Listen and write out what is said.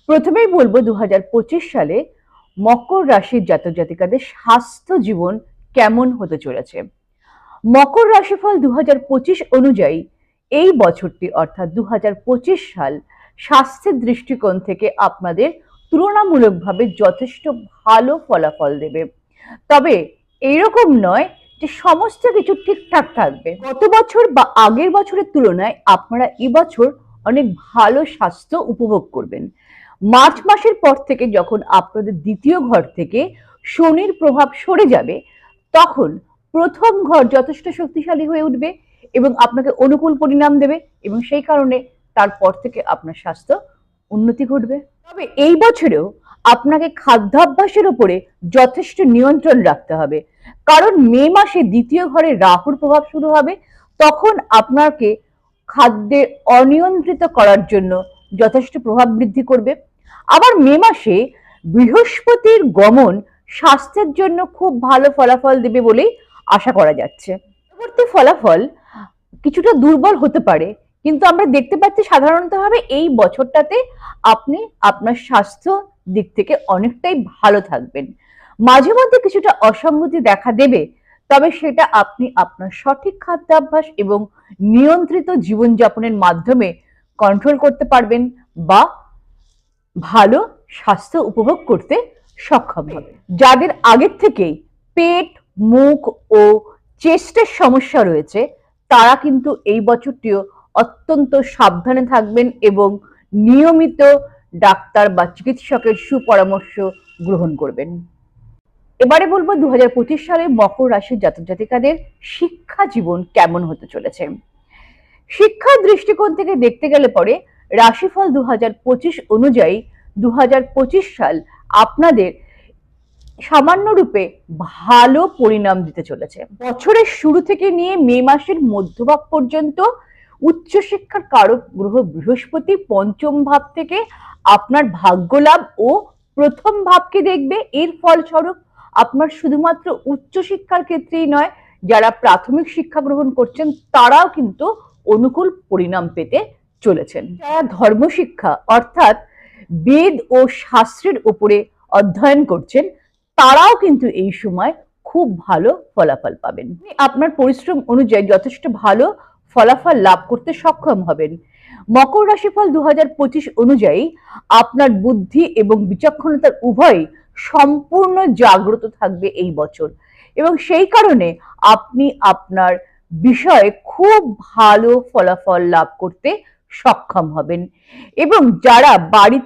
প্রথমেই বলবো 2025 সালে মকর রাশির জাতক জাতিকাদের স্বাস্থ্য জীবন কেমন হতে চলেছে। মকর রাশিফল 2025 অনুযায়ী এই বছরটি অর্থাৎ 2025 সাল স্বাস্থ্যের দৃষ্টিকোণ থেকে আপনাদের তুলনামূলকভাবে যথেষ্ট ভালো ফলাফল দেবে। তবে এইরকম নয় যে সমস্ত কিছু ঠিকঠাক থাকবে। গত বছর বা আগের বছরের তুলনায় আপনারা এবছর অনেক ভালো স্বাস্থ্য উপভোগ করবেন। মার্চ মাসের পর থেকে যখন আপনাদের দ্বিতীয় ঘর থেকে শনির প্রভাব সরে যাবে, তখন প্রথম ঘর যথেষ্ট শক্তিশালী হয়ে উঠবে এবং আপনাকে অনুকূল পরিণাম দেবে, এবং সেই কারণে তারপর থেকে আপনার স্বাস্থ্য উন্নতি ঘটবে। তবে এই বছরেও আপনাকে খাদ্যাভ্যাসের উপরে যথেষ্ট নিয়ন্ত্রণ রাখতে হবে, কারণ মে মাসে দ্বিতীয় ঘরে রাহুর প্রভাব শুরু হবে। তখন আপনাকে খাদ্যের অনিয়ন্ত্রিত করার জন্য যথেষ্ট প্রভাব বৃদ্ধি করবে। আবার মে মাসে বৃহস্পতির গমন স্বাস্থ্যের জন্য খুব ভালো ফলাফল দেবে বলেই আশা করা যাচ্ছে। পরবর্তী ফলাফল কিছুটা দুর্বল হতে পারে, কিন্তু আমরা দেখতে পাচ্ছি সাধারণতভাবে এই বছরটাতে আপনি আপনার স্বাস্থ্য দিক থেকে অনেকটাই ভালো থাকবেন। মাঝে মধ্যে কিছুটা অসঙ্গতি দেখা দেবে, তবে সেটা আপনি আপনার সঠিক খাদ্যাভ্যাস এবং নিয়ন্ত্রিত জীবনযাপনের মাধ্যমে কন্ট্রোল করতে পারবেন বা ভালো স্বাস্থ্য উপভোগ করতে সক্ষম হবে। যাদের আগের থেকেই পেট, মুখ ও চেস্টের সমস্যা রয়েছে, তারা কিন্তু এই বছরটিও অত্যন্ত সাবধানে থাকবেন এবং নিয়মিত ডাক্তার বা চিকিৎসকের সুপরামর্শ গ্রহণ করবেন। এবারে বলবো 2025 সালে মকর রাশির জাতক জাতিকাদের শিক্ষা জীবন কেমন হতে চলেছে। শিক্ষার দৃষ্টিকোণ থেকে দেখতে গেলে পরে রাশিফল 2025 অনুযায়ী 2025 সাল আপনাদের সামান্য রূপে ভালো পরিণাম দিতে চলেছে। বছরের শুরু থেকে নিয়ে মে মাসের মধ্যভাগ পর্যন্ত উচ্চশিক্ষার কারক গ্রহ বৃহস্পতি পঞ্চম ভাব থেকে আপনার ভাগ্য লাভ ও প্রথম ভাবকে দেখবে। এর ফলস্বরূপ আপনার শুধুমাত্র উচ্চশিক্ষার ক্ষেত্রেই নয়, যারা প্রাথমিক শিক্ষা গ্রহণ করছেন তারাও কিন্তু অনুকূল পরিণাম পেতে চলেছেন। যারা ধর্মশিক্ষা অর্থাৎ বেদ ও শাস্ত্রের উপরে অধ্যয়ন করছেন, তারাও কিন্তু এই সময় খুব ভালো ফলাফল পাবেন। আপনার পরিশ্রম অনুযায়ী যথেষ্ট ভালো ফলাফল লাভ করতে সক্ষম হবেন। মকর রাশিফল 2025 অনুযায়ী আপনার বুদ্ধি এবং বিচক্ষণতার উভয় সম্পূর্ণ জাগ্রত থাকবে এই বছর, এবং সেই কারণে আপনি আপনার বিষয়ে খুব ভালো ফলাফল লাভ করতে সক্ষম হবেন। এবং যারা বাড়িতে